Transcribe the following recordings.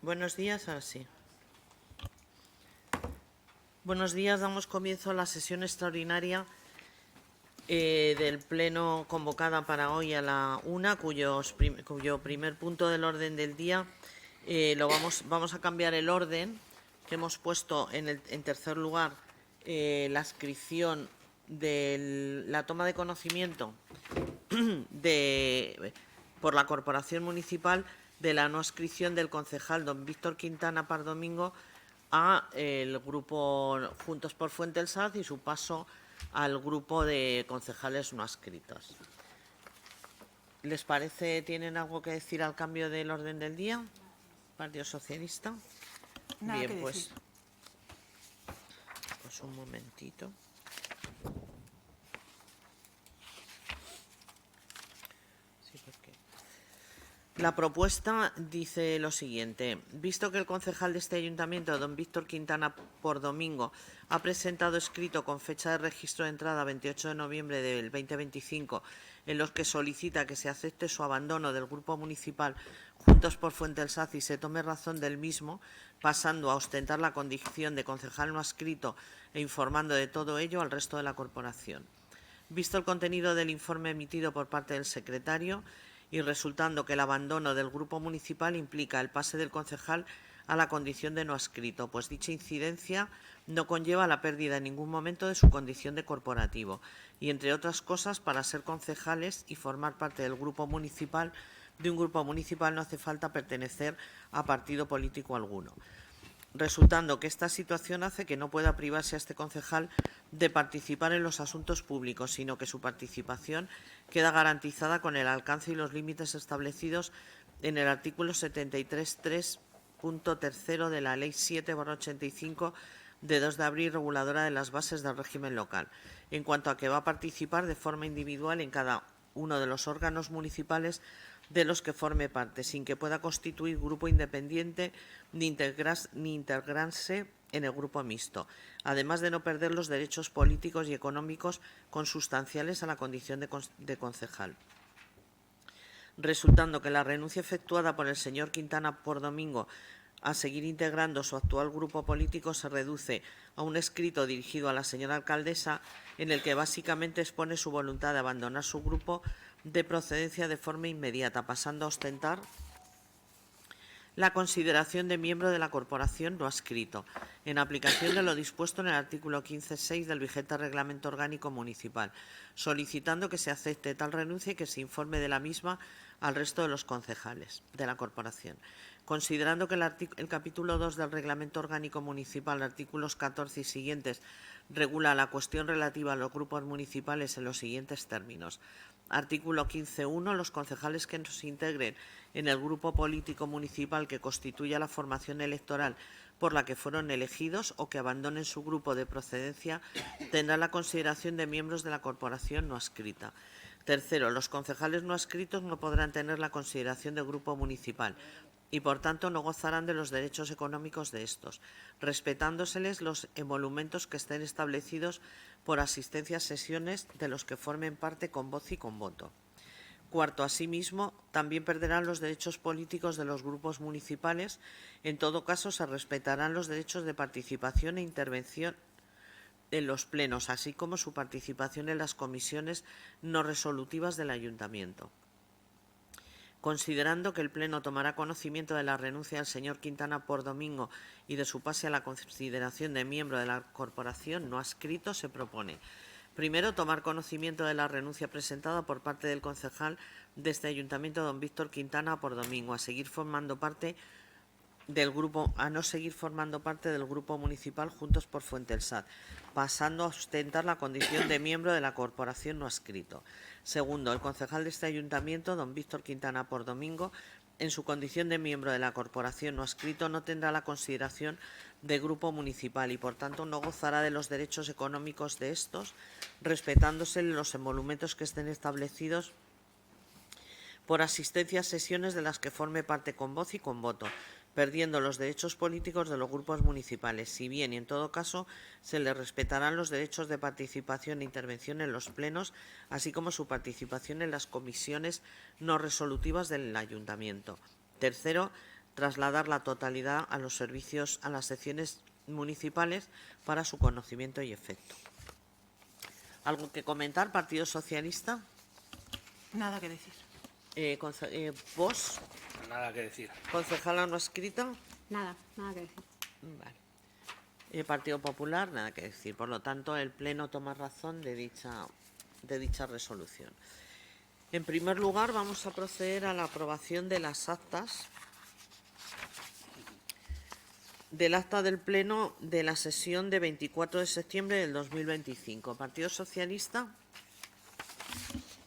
Buenos días, ahora sí. Buenos días, damos comienzo a la sesión extraordinaria del Pleno convocada para hoy a la 1, cuyo primer punto del orden del día vamos a cambiar el orden que hemos puesto en tercer lugar la inscripción de la toma de conocimiento por la Corporación Municipal de la no adscripción del concejal don Víctor Quintana Pardomingo a el grupo Juntos por Fuentesad y su paso al grupo de concejales no adscritos. ¿Les parece, tienen algo que decir al cambio del orden del día? Partido Socialista. Nada Bien, que pues decir. un momentito. Sí, porque la propuesta dice lo siguiente: visto que el concejal de este ayuntamiento, don Víctor Quintana Pardomingo, ha presentado escrito con fecha de registro de entrada 28 de noviembre del 2025, en los que solicita que se acepte su abandono del grupo municipal Juntos por Fuentesad y se tome razón del mismo, pasando a ostentar la condición de concejal no adscrito e informando de todo ello al resto de la corporación. Visto el contenido del informe emitido por parte del secretario y resultando que el abandono del grupo municipal implica el pase del concejal a la condición de no adscrito, pues dicha incidencia no conlleva la pérdida en ningún momento de su condición de corporativo y, entre otras cosas, para ser concejales y formar parte del grupo municipal, de un grupo municipal no hace falta pertenecer a partido político alguno, resultando que esta situación hace que no pueda privarse a este concejal de participar en los asuntos públicos, sino que su participación queda garantizada con el alcance y los límites establecidos en el artículo 73.3 de la Ley 7/85 de 2 de abril, reguladora de las bases del régimen local, en cuanto a que va a participar de forma individual en cada uno de los órganos municipales de los que forme parte, sin que pueda constituir grupo independiente ni integrarse en el grupo mixto, además de no perder los derechos políticos y económicos consustanciales a la condición de concejal. Resultando que la renuncia efectuada por el señor Quintana Pardomingo a seguir integrando su actual grupo político se reduce a un escrito dirigido a la señora alcaldesa en el que básicamente expone su voluntad de abandonar su grupo de procedencia de forma inmediata, pasando a ostentar la consideración de miembro de la corporación no adscrito, en aplicación de lo dispuesto en el artículo 15.6 del vigente Reglamento Orgánico Municipal, solicitando que se acepte tal renuncia y que se informe de la misma al resto de los concejales de la corporación. Considerando que el capítulo 2 del Reglamento Orgánico Municipal, artículos 14 y siguientes, regula la cuestión relativa a los grupos municipales en los siguientes términos. Artículo 15.1. Los concejales que se integren en el grupo político municipal que constituya la formación electoral por la que fueron elegidos o que abandonen su grupo de procedencia tendrán la consideración de miembros de la corporación no adscrita. Tercero, los concejales no adscritos no podrán tener la consideración de grupo municipal y, por tanto, no gozarán de los derechos económicos de estos, respetándoseles los emolumentos que estén establecidos por asistencia a sesiones de los que formen parte con voz y con voto. Cuarto, asimismo, también perderán los derechos políticos de los grupos municipales. En todo caso, se respetarán los derechos de participación e intervención en los plenos, así como su participación en las comisiones no resolutivas del ayuntamiento. Considerando que el Pleno tomará conocimiento de la renuncia del señor Quintana Pardomingo y de su pase a la consideración de miembro de la corporación no adscrito, se propone: primero, tomar conocimiento de la renuncia presentada por parte del concejal de este ayuntamiento, don Víctor Quintana Pardomingo, a no seguir formando parte del grupo municipal Juntos por Fuentesad, pasando a ostentar la condición de miembro de la corporación no adscrito. Segundo, el concejal de este ayuntamiento, don Víctor Quintana Pardomingo, en su condición de miembro de la corporación no adscrito, no tendrá la consideración de grupo municipal y, por tanto, no gozará de los derechos económicos de estos, respetándose los emolumentos que estén establecidos por asistencia a sesiones de las que forme parte con voz y con voto, perdiendo los derechos políticos de los grupos municipales, si bien y en todo caso se le respetarán los derechos de participación e intervención en los plenos, así como su participación en las comisiones no resolutivas del ayuntamiento. Tercero, trasladar la totalidad a los servicios, a las secciones municipales para su conocimiento y efecto. ¿Algo que comentar, Partido Socialista? Nada que decir. ¿Vos? Nada que decir. ¿Concejala no escrita? Nada que decir. Vale. Partido Popular, nada que decir. Por lo tanto, el Pleno toma razón de dicha resolución. En primer lugar, vamos a proceder a la aprobación de las actas del acta del Pleno de la sesión de 24 de septiembre del 2025. ¿Partido Socialista?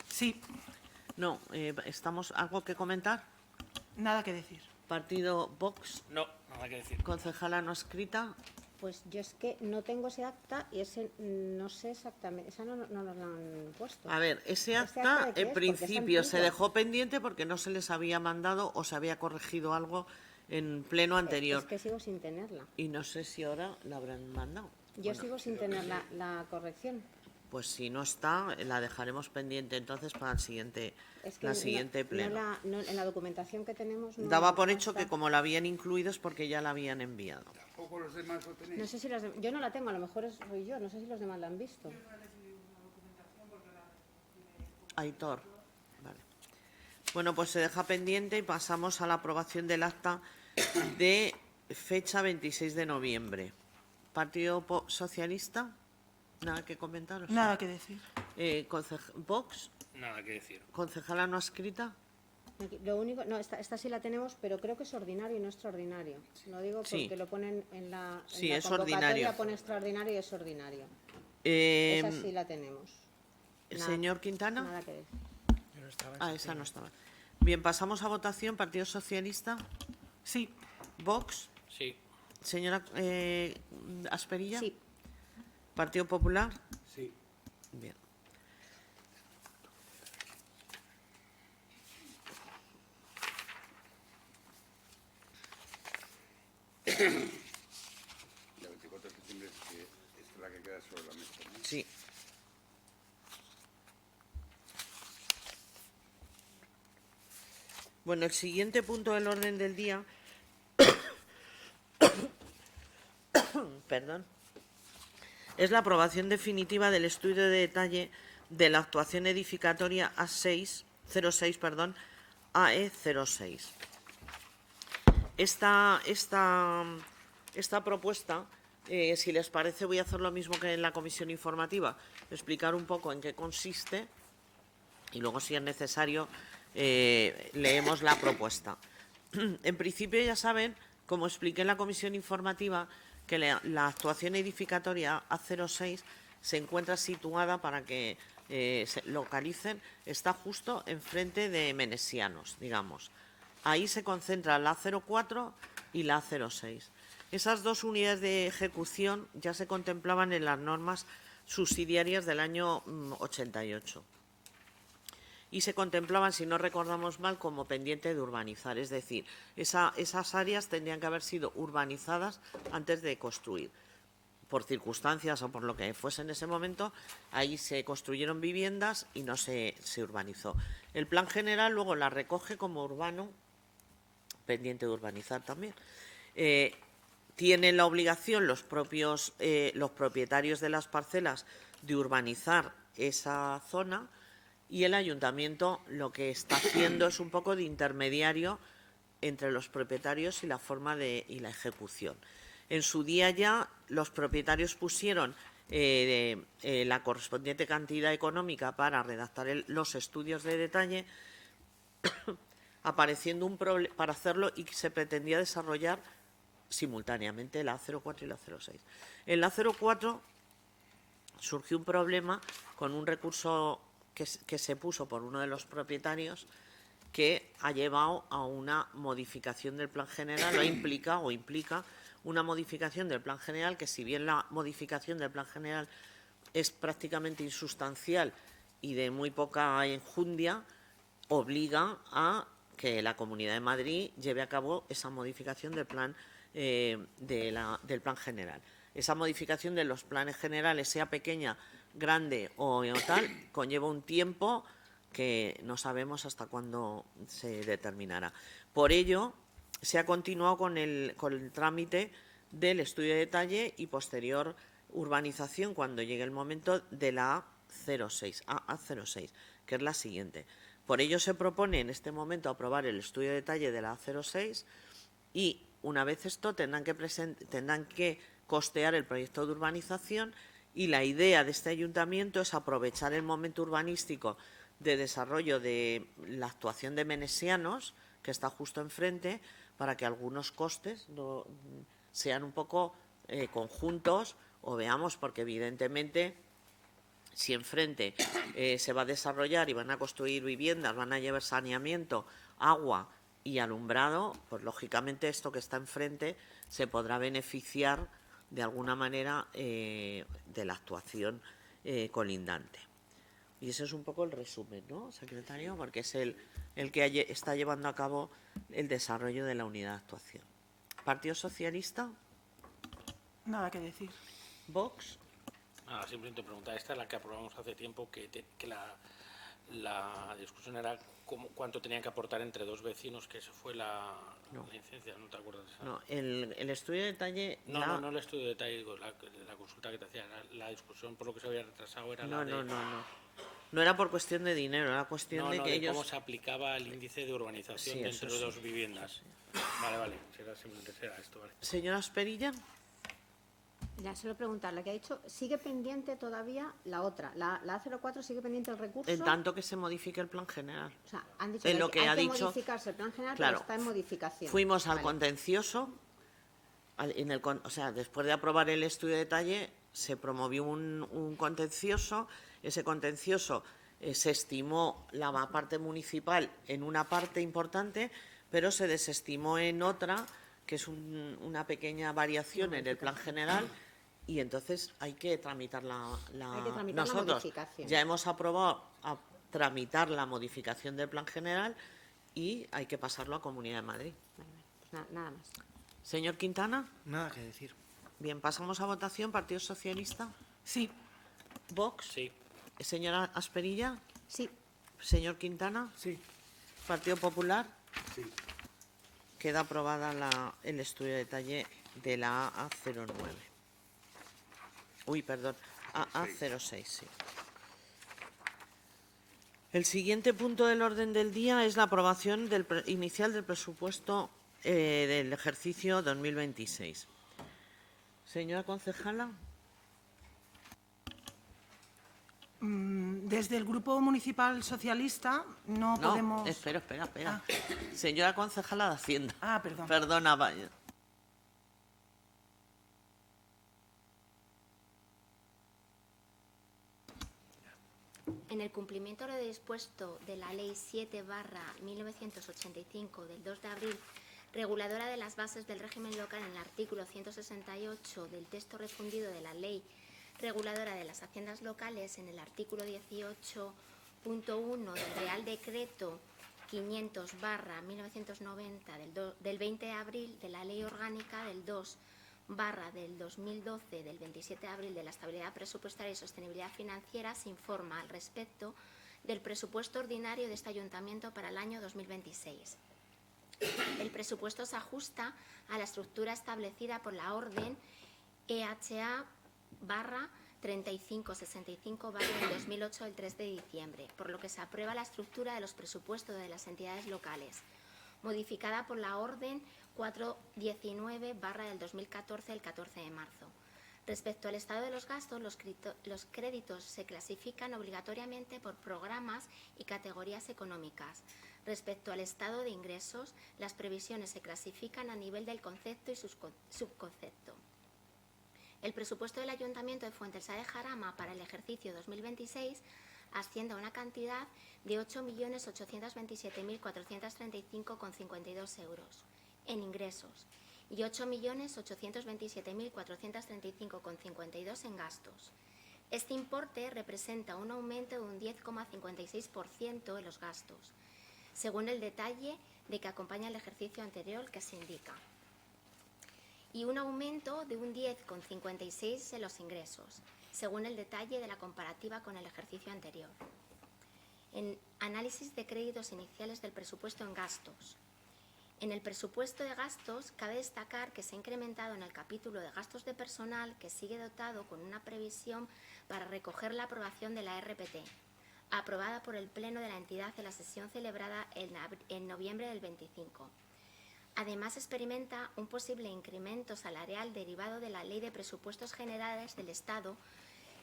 Sí. No. ¿Algo que comentar? Nada que decir. ¿Partido Vox? No, nada que decir. ¿Concejala no escrita? Pues yo es que no tengo ese acta y ese no sé exactamente, esa no nos la han puesto. A ver, ese ¿Este acta de qué en es? Porque es principio se antigua. dejó pendiente porque no se les había mandado o se había corregido algo en pleno anterior. Es que sigo sin tenerla. Y no sé si ahora la habrán mandado. Yo sigo sin tener la corrección. Pues si no está, la dejaremos pendiente entonces para el siguiente, Es que la siguiente pleno. en la documentación que tenemos no, Daba por no hecho está. que como la habían incluido es porque ya la habían enviado. ¿Tampoco los demás lo tenéis? No sé si yo no la tengo, a lo mejor soy yo, no sé si los demás la han visto. Aitor. Vale. Bueno, pues se deja pendiente y pasamos a la aprobación del acta de fecha 26 de noviembre. ¿Partido Socialista? ¿Nada que comentar? ¿O sí? Nada que decir. ¿Vox? Nada que decir. ¿Concejala no escrita? Lo único, no, esta sí la tenemos, pero creo que es ordinario y no extraordinario. Lo digo porque Sí. lo ponen en la Sí, la es convocatoria, ordinario. pone extraordinario y es ordinario. Eh, Esa sí la tenemos. Nada- Señor Quintana. Nada que decir. Yo no estaba en Esa septiembre. no estaba. Bien, pasamos a votación. Partido Socialista. Sí. Vox. Sí. Señora Asperilla. Sí. Partido Popular. Sí. Bien. La 24 de septiembre es la que queda sobre la mesa, ¿no? Sí. Bueno, el siguiente punto del orden del día, perdón, es la aprobación definitiva del estudio de detalle de la actuación edificatoria A06, AE06. Esta propuesta, si les parece, voy a hacer lo mismo que en la comisión informativa, explicar un poco en qué consiste y luego, si es necesario, leemos la propuesta. En principio, ya saben, como expliqué en la comisión informativa, que la actuación edificatoria A06 se encuentra situada, para que se localicen, está justo enfrente de Menesianos, digamos. Ahí se concentra la A04 y la A06. Esas dos unidades de ejecución ya se contemplaban en las normas subsidiarias del año 88. Y se contemplaban, si no recordamos mal, como pendiente de urbanizar. Es decir, esas áreas tendrían que haber sido urbanizadas antes de construir. Por circunstancias o por lo que fuese en ese momento, ahí se construyeron viviendas y no se urbanizó. El plan general luego la recoge como urbano, pendiente de urbanizar también. Tienen la obligación los propietarios de las parcelas de urbanizar esa zona, y el ayuntamiento lo que está haciendo es un poco de intermediario entre los propietarios y la forma y la ejecución. En su día ya los propietarios pusieron la correspondiente cantidad económica para redactar los estudios de detalle, apareciendo un problema para hacerlo, y se pretendía desarrollar simultáneamente la A04 y la A06. En la A04 surgió un problema con un recurso que se puso por uno de los propietarios, que ha llevado a una modificación del plan general, implica una modificación del plan general, que si bien la modificación del plan general es prácticamente insustancial y de muy poca enjundia, obliga a que la Comunidad de Madrid lleve a cabo esa modificación del plan, del plan general. Esa modificación de los planes generales, sea pequeña, grande o tal, conlleva un tiempo que no sabemos hasta cuándo se determinará. Por ello, se ha continuado con el trámite del estudio de detalle y posterior urbanización cuando llegue el momento de la A06, que es la siguiente. Por ello se propone en este momento aprobar el estudio de detalle de la A06 y una vez esto tendrán que costear el proyecto de urbanización, y la idea de este ayuntamiento es aprovechar el momento urbanístico de desarrollo de la actuación de Menesianos, que está justo enfrente, para que algunos costes sean un poco conjuntos, o veamos, porque evidentemente si enfrente se va a desarrollar y van a construir viviendas, van a llevar saneamiento, agua y alumbrado, pues lógicamente esto que está enfrente se podrá beneficiar de alguna manera de la actuación colindante. Y ese es un poco el resumen, ¿no, secretario? Porque es el que está llevando a cabo el desarrollo de la unidad de actuación. ¿Partido Socialista? Nada que decir. ¿Vox? Nada, simplemente preguntar. Esta es la que aprobamos hace tiempo, que la discusión era cuánto tenían que aportar entre dos vecinos, que esa fue la incidencia, ¿no te acuerdas? No, el estudio de detalle... No el estudio de detalle, digo, la consulta que te hacía, la discusión por lo que se había retrasado era la de... No era por cuestión de dinero, era cuestión de que de ellos... cómo se aplicaba el índice de urbanización entre dos viviendas. Vale, simplemente será esto, vale. Señora Asperilla. Ya, solo preguntarle, que ha dicho, ¿sigue pendiente todavía la otra? La A04 sigue pendiente el recurso. En tanto que se modifique el plan general. O sea, han dicho En lo que que ha hay que dicho, modificarse el plan general, claro, pero está en modificación. Fuimos al Vale. contencioso, o sea, después de aprobar el estudio de detalle, se promovió un contencioso. Ese contencioso se estimó la parte municipal en una parte importante, pero se desestimó en otra, que es una pequeña variación en el plan general, y entonces hay que tramitar la modificación. Ya hemos aprobado a tramitar la modificación del plan general y hay que pasarlo a Comunidad de Madrid. Vale, pues nada más. Señor Quintana. Nada que decir. Bien, pasamos a votación. Partido Socialista. Sí. Vox. Sí. Señora Asperilla. Sí. Señor Quintana. Sí. Partido Popular. Sí. Queda aprobada el estudio de detalle de la A09. Uy, perdón, A06, sí. El siguiente punto del orden del día es la aprobación inicial del presupuesto del ejercicio 2026. Señora concejala. Desde el Grupo Municipal Socialista no podemos... Espera. Señora concejala de Hacienda. Perdón. Perdona, vaya. En el cumplimiento de lo dispuesto de la Ley 7/1985 del 2 de abril, reguladora de las bases del régimen local, en el artículo 168 del texto refundido de la Ley reguladora de las haciendas locales, en el artículo 18.1 del Real Decreto 500/1990 del 20 de abril, de la Ley Orgánica del 2/del 2012 del 27 de abril de la Estabilidad Presupuestaria y Sostenibilidad Financiera, se informa al respecto del presupuesto ordinario de este ayuntamiento para el año 2026. El presupuesto se ajusta a la estructura establecida por la Orden EHA/3565 del 2008 del 3 de diciembre, por lo que se aprueba la estructura de los presupuestos de las entidades locales, modificada por la Orden 419/del 2014 del 14 de marzo. Respecto al estado de los gastos, los créditos se clasifican obligatoriamente por programas y categorías económicas. Respecto al estado de ingresos, las previsiones se clasifican a nivel del concepto y subconcepto. El presupuesto del Ayuntamiento de Fuentealsa de Jarama para el ejercicio 2026 asciende a una cantidad de 8.827.435,52 euros en ingresos y 8.827.435,52 en gastos. Este importe representa un aumento de un 10,56% en los gastos, según el detalle de que acompaña el ejercicio anterior que se indica, y un aumento de un 10,56% en los ingresos, según el detalle de la comparativa con el ejercicio anterior. En análisis de créditos iniciales del presupuesto en gastos. En el presupuesto de gastos cabe destacar que se ha incrementado en el capítulo de gastos de personal, que sigue dotado con una previsión para recoger la aprobación de la RPT, aprobada por el Pleno de la entidad en la sesión celebrada en noviembre del 25. Además, experimenta un posible incremento salarial derivado de la Ley de Presupuestos Generales del Estado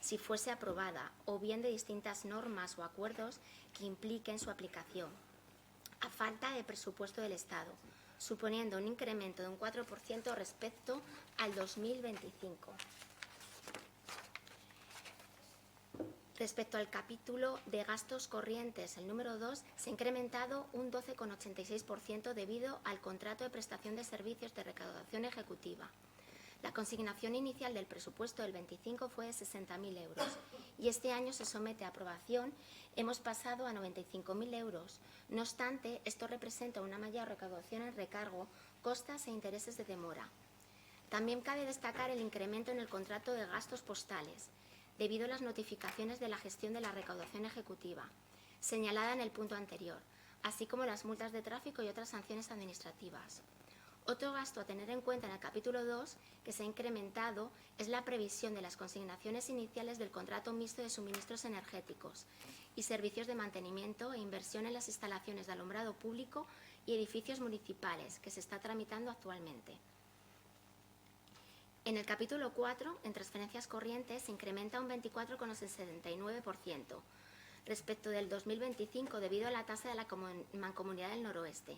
si fuese aprobada, o bien de distintas normas o acuerdos que impliquen su aplicación, a falta de presupuesto del Estado, suponiendo un incremento de un 4% respecto al 2025. Respecto al capítulo de gastos corrientes, el número 2, se ha incrementado un 12,86% debido al contrato de prestación de servicios de recaudación ejecutiva. La consignación inicial del presupuesto del 25 fue de 60.000 euros y este año se somete a aprobación. Hemos pasado a 95.000 euros. No obstante, esto representa una mayor recaudación en recargo, costas e intereses de demora. También cabe destacar el incremento en el contrato de gastos postales, debido a las notificaciones de la gestión de la recaudación ejecutiva, señalada en el punto anterior, así como las multas de tráfico y otras sanciones administrativas. Otro gasto a tener en cuenta en el capítulo 2 que se ha incrementado es la previsión de las consignaciones iniciales del contrato mixto de suministros energéticos y servicios de mantenimiento e inversión en las instalaciones de alumbrado público y edificios municipales, que se está tramitando actualmente. En el capítulo 4, en transferencias corrientes, se incrementa un 24,69% respecto del 2025 debido a la tasa de la Mancomunidad del Noroeste,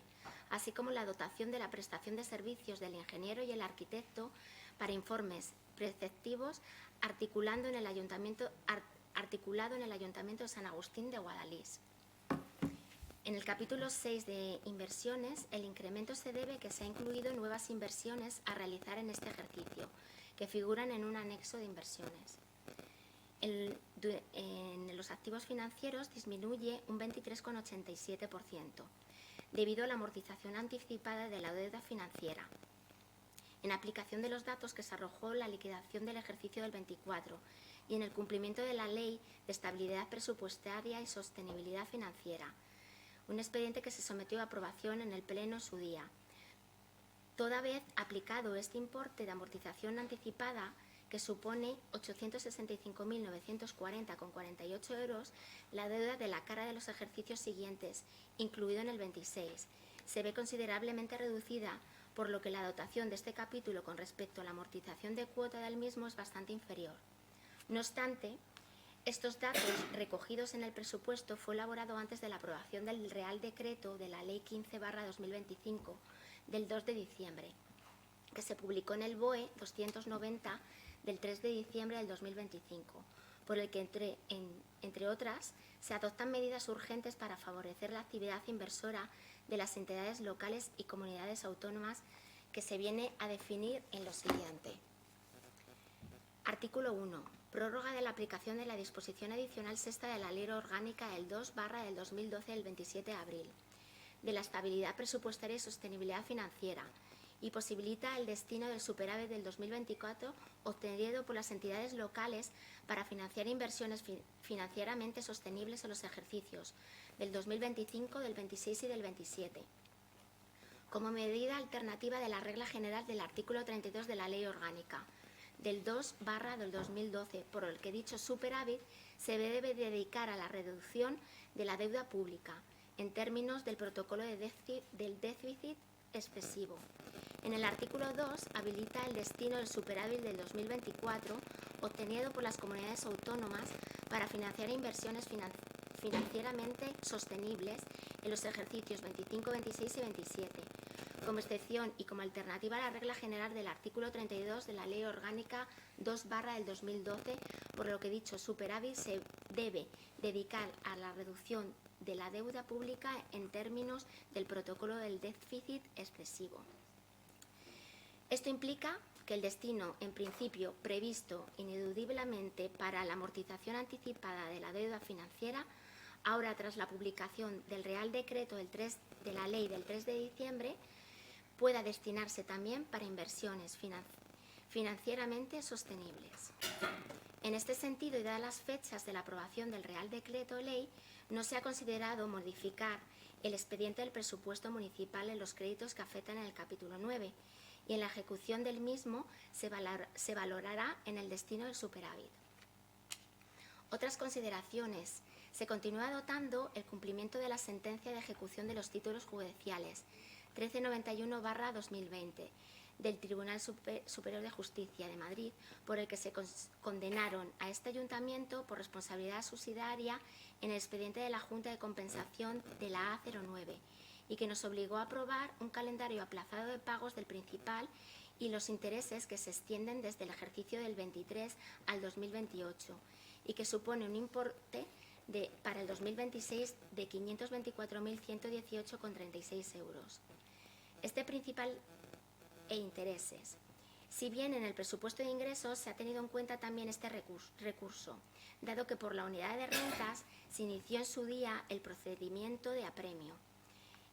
así como la dotación de la prestación de servicios del ingeniero y el arquitecto para informes preceptivos articulado en el Ayuntamiento de San Agustín de Guadalís. En el capítulo 6 de inversiones, el incremento se debe a que se ha incluido nuevas inversiones a realizar en este ejercicio, que figuran en un anexo de inversiones. En los activos financieros disminuye un 23,87%, debido a la amortización anticipada de la deuda financiera, en aplicación de los datos que se arrojó la liquidación del ejercicio del 24 y en el cumplimiento de la Ley de Estabilidad Presupuestaria y Sostenibilidad Financiera, un expediente que se sometió a aprobación en el Pleno en su día. Toda vez aplicado este importe de amortización anticipada, que supone 865.940,48 euros, la deuda de la cara de los ejercicios siguientes, incluido en el 26, se ve considerablemente reducida, por lo que la dotación de este capítulo con respecto a la amortización de cuota del mismo es bastante inferior. No obstante, estos datos recogidos en el presupuesto fue elaborado antes de la aprobación del Real Decreto de la Ley 15/2025 del 2 de diciembre, que se publicó en el BOE 290 del 3 de diciembre del 2025, por el que, entre otras, se adoptan medidas urgentes para favorecer la actividad inversora de las entidades locales y comunidades autónomas, que se viene a definir en lo siguiente. Artículo 1. Prórroga de la aplicación de la disposición adicional sexta de la Ley Orgánica del 2/2012 del 27 de abril, de la estabilidad presupuestaria y sostenibilidad financiera, y posibilita el destino del superávit del 2024 obtenido por las entidades locales para financiar inversiones financieramente sostenibles en los ejercicios del 2025, del 26 y del 27, como medida alternativa de la regla general del artículo 32 de la Ley Orgánica del 2/2012, por el que dicho superávit se debe dedicar a la reducción de la deuda pública en términos del protocolo del déficit excesivo. En el artículo 2 habilita el destino del superávit del 2024 obtenido por las comunidades autónomas para financiar inversiones financieramente sostenibles en los ejercicios 25, 26 y 27, como excepción y como alternativa a la regla general del artículo 32 de la Ley Orgánica 2/2012, por lo que dicho superávit se debe dedicar a la reducción de la deuda pública en términos del protocolo del déficit excesivo. Esto implica que el destino, en principio previsto ineludiblemente para la amortización anticipada de la deuda financiera, ahora tras la publicación del Real Decreto de la Ley del 3 de diciembre, pueda destinarse también para inversiones financieramente sostenibles. En este sentido, y dadas las fechas de la aprobación del Real Decreto Ley, no se ha considerado modificar el expediente del presupuesto municipal en los créditos que afectan en el capítulo 9, y en la ejecución del mismo se valorará en el destino del superávit. Otras consideraciones. Se continúa dotando el cumplimiento de la sentencia de ejecución de los títulos judiciales 1391/2020 del Tribunal Superior de Justicia de Madrid, por el que se condenaron a este ayuntamiento por responsabilidad subsidiaria en el expediente de la Junta de Compensación de la A09, y que nos obligó a aprobar un calendario aplazado de pagos del principal y los intereses que se extienden desde el ejercicio del 23 al 2028, y que supone un importe para el 2026 de 524.118,36 euros. Este principal e intereses. Si bien en el presupuesto de ingresos se ha tenido en cuenta también este recurso, dado que por la unidad de rentas se inició en su día el procedimiento de apremio.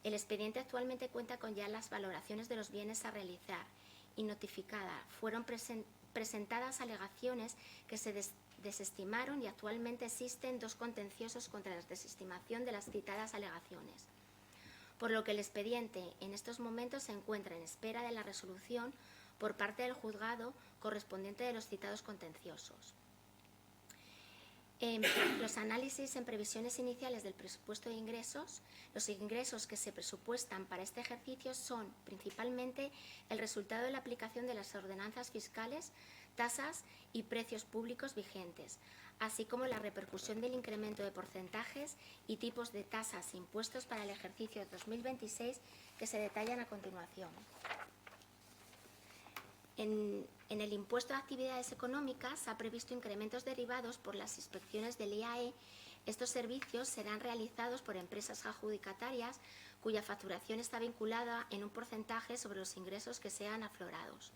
El expediente actualmente cuenta con ya las valoraciones de los bienes a realizar y notificada. Fueron presentadas alegaciones que se desestimaron, y actualmente existen 2 contenciosos contra la desestimación de las citadas alegaciones, por lo que el expediente en estos momentos se encuentra en espera de la resolución por parte del juzgado correspondiente de los citados contenciosos. Los análisis en previsiones iniciales del presupuesto de ingresos. Los ingresos que se presupuestan para este ejercicio son principalmente el resultado de la aplicación de las ordenanzas fiscales, tasas y precios públicos vigentes, así como la repercusión del incremento de porcentajes y tipos de tasas e impuestos para el ejercicio 2026 que se detallan a continuación. En el impuesto de actividades económicas se ha previsto incrementos derivados por las inspecciones del IAE. Estos servicios serán realizados por empresas adjudicatarias cuya facturación está vinculada en un porcentaje sobre los ingresos que sean aflorados.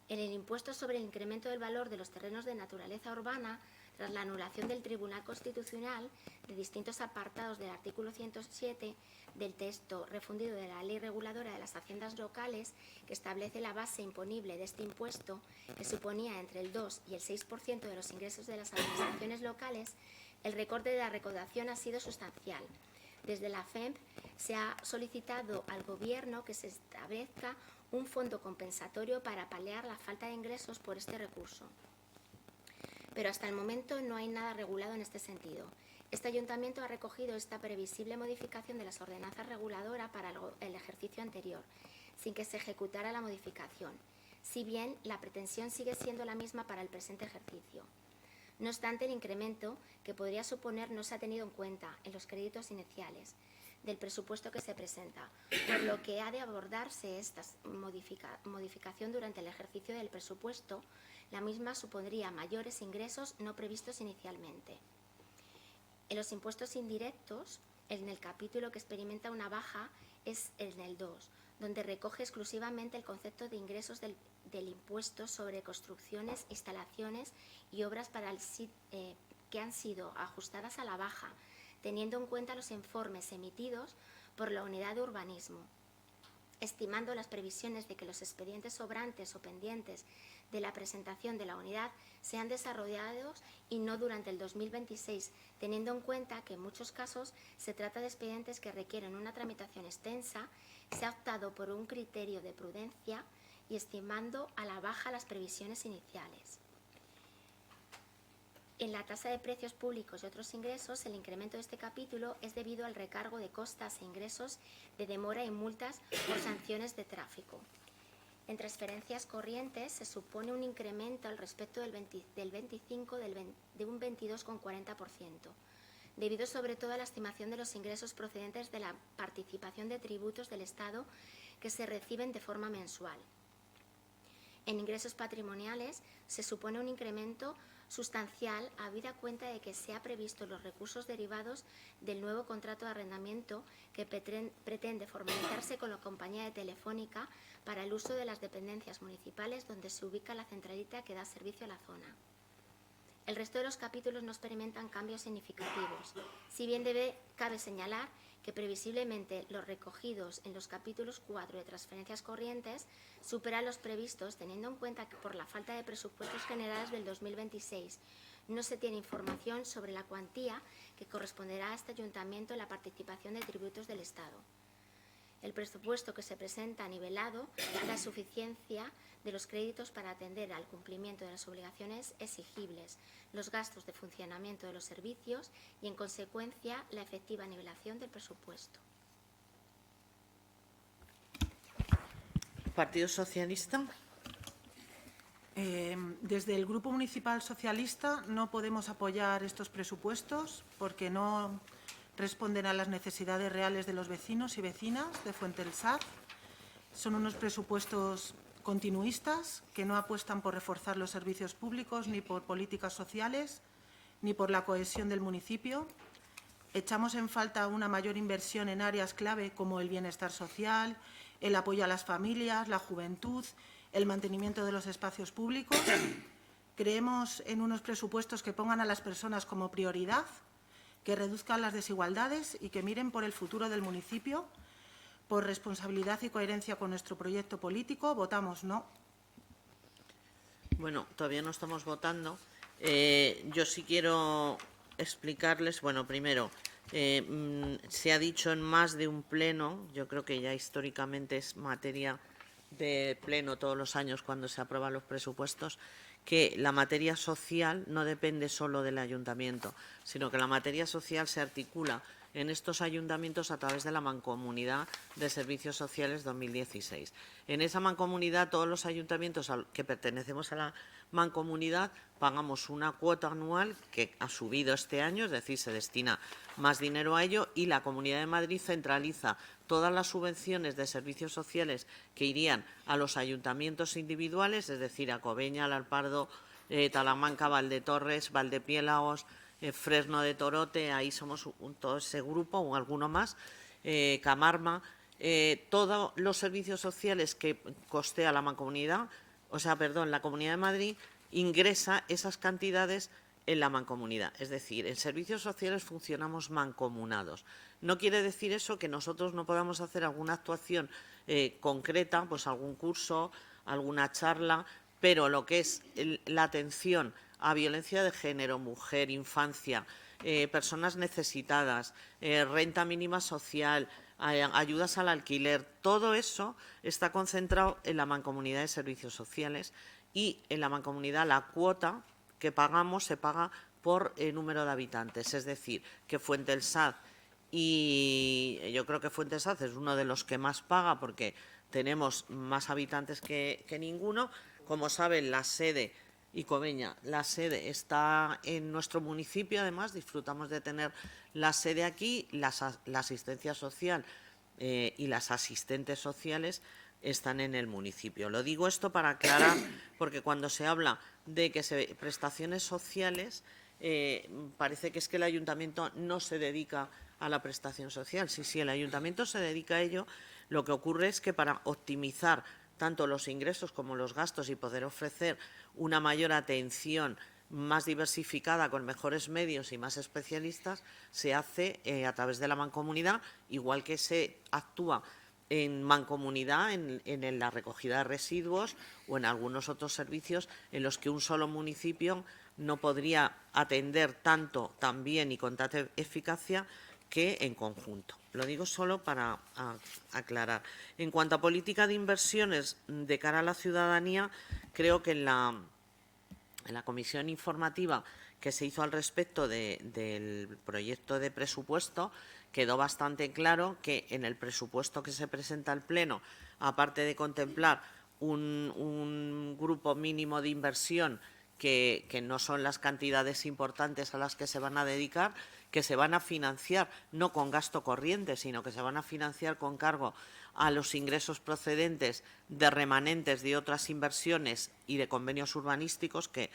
En el impuesto sobre el incremento del valor de los terrenos de naturaleza urbana, tras la anulación del Tribunal Constitucional de distintos apartados del artículo 107 del texto refundido de la Ley Reguladora de las Haciendas Locales, que establece la base imponible de este impuesto, que suponía entre el 2 y el 6% de los ingresos de las administraciones locales, el recorte de la recaudación ha sido sustancial. Desde la FEMP se ha solicitado al Gobierno que se establezca un fondo compensatorio para paliar la falta de ingresos por este recurso. Pero hasta el momento no hay nada regulado en este sentido. Este ayuntamiento ha recogido esta previsible modificación de las ordenanzas reguladoras para el ejercicio anterior, sin que se ejecutara la modificación, si bien la pretensión sigue siendo la misma para el presente ejercicio. No obstante, el incremento que podría suponer no se ha tenido en cuenta en los créditos iniciales del presupuesto que se presenta, por lo que ha de abordarse esta modificación durante el ejercicio del presupuesto. La misma supondría mayores ingresos no previstos inicialmente. En los impuestos indirectos, en el capítulo que experimenta una baja es en el 2, donde recoge exclusivamente el concepto de ingresos del impuesto sobre construcciones, instalaciones y obras que han sido ajustadas a la baja, teniendo en cuenta los informes emitidos por la Unidad de Urbanismo, estimando las previsiones de que los expedientes sobrantes o pendientes de la presentación de la unidad sean desarrollados y no durante el 2026, teniendo en cuenta que en muchos casos se trata de expedientes que requieren una tramitación extensa. Se ha optado por un criterio de prudencia y estimando a la baja las previsiones iniciales. En la tasa de precios públicos y otros ingresos, el incremento de este capítulo es debido al recargo de costas e ingresos de demora y multas por sanciones de tráfico. En transferencias corrientes se supone un incremento al respecto del 25 de un 22,40%, debido sobre todo a la estimación de los ingresos procedentes de la participación de tributos del Estado que se reciben de forma mensual. En ingresos patrimoniales se supone un incremento sustancial, habida cuenta de que se ha previsto los recursos derivados del nuevo contrato de arrendamiento que pretende formalizarse con la compañía de Telefónica para el uso de las dependencias municipales donde se ubica la centralita que da servicio a la zona. El resto de los capítulos no experimentan cambios significativos, si bien cabe señalar que previsiblemente los recogidos en los capítulos 4 de transferencias corrientes superan los previstos, teniendo en cuenta que por la falta de presupuestos generales del 2026 no se tiene información sobre la cuantía que corresponderá a este ayuntamiento en la participación de tributos del Estado. El presupuesto que se presenta nivelado da la suficiencia de los créditos para atender al cumplimiento de las obligaciones exigibles, los gastos de funcionamiento de los servicios y, en consecuencia, la efectiva nivelación del presupuesto. Partido Socialista. Desde el Grupo Municipal Socialista no podemos apoyar estos presupuestos porque no responden a las necesidades reales de los vecinos y vecinas de Fuente del Saz. Son unos presupuestos continuistas que no apuestan por reforzar los servicios públicos, ni por políticas sociales, ni por la cohesión del municipio. Echamos en falta una mayor inversión en áreas clave como el bienestar social, el apoyo a las familias, la juventud, el mantenimiento de los espacios públicos. Creemos en unos presupuestos que pongan a las personas como prioridad, que reduzcan las desigualdades y que miren por el futuro del municipio. Por responsabilidad y coherencia con nuestro proyecto político, votamos no. Bueno, todavía no estamos votando. Yo sí quiero explicarles, bueno, primero, se ha dicho en más de un pleno, yo creo que ya históricamente es materia de pleno todos los años cuando se aprueban los presupuestos, que la materia social no depende solo del ayuntamiento, sino que la materia social se articula en estos ayuntamientos a través de la Mancomunidad de Servicios Sociales 2016. En esa mancomunidad, todos los ayuntamientos que pertenecemos a la mancomunidad pagamos una cuota anual que ha subido este año, es decir, se destina más dinero a ello, y la Comunidad de Madrid centraliza todas las subvenciones de servicios sociales que irían a los ayuntamientos individuales, es decir, a Cobeña, Alpardo, Talamanca, Valdetorres, Valdepiélagos, Fresno de Torote, ahí somos todo ese grupo o alguno más, Camarma, todos los servicios sociales que costea la mancomunidad, la Comunidad de Madrid ingresa esas cantidades en la mancomunidad. Es decir, en servicios sociales funcionamos mancomunados. No quiere decir eso que nosotros no podamos hacer alguna actuación concreta, pues algún curso, alguna charla, pero lo que es la atención a violencia de género, mujer, infancia, personas necesitadas, renta mínima social, ayudas al alquiler, todo eso está concentrado en la Mancomunidad de Servicios Sociales, y en la mancomunidad la cuota que pagamos se paga por número de habitantes, es decir, que Fuente del Saz, y yo creo que Fuente del Saz es uno de los que más paga porque tenemos más habitantes que ninguno. Como saben, la sede y Cobeña, la sede está en nuestro municipio, además disfrutamos de tener la sede aquí, la asistencia social y las asistentes sociales están en el municipio. Lo digo esto para aclarar, porque cuando se habla de que prestaciones sociales, parece que es que el ayuntamiento no se dedica a la prestación social. Sí, el ayuntamiento se dedica a ello. Lo que ocurre es que para optimizar tanto los ingresos como los gastos y poder ofrecer una mayor atención más diversificada, con mejores medios y más especialistas, se hace a través de la mancomunidad, igual que se actúa en mancomunidad en la recogida de residuos o en algunos otros servicios en los que un solo municipio no podría atender tanto, tan bien y con tanta eficacia que en conjunto. Lo digo solo para aclarar. En cuanto a política de inversiones de cara a la ciudadanía, creo que en la comisión informativa que se hizo al respecto del proyecto de presupuesto quedó bastante claro que en el presupuesto que se presenta al Pleno, aparte de contemplar un grupo mínimo de inversión que no son las cantidades importantes a las que se van a dedicar, que se van a financiar no con gasto corriente, sino que se van a financiar con cargo a los ingresos procedentes de remanentes de otras inversiones y de convenios urbanísticos que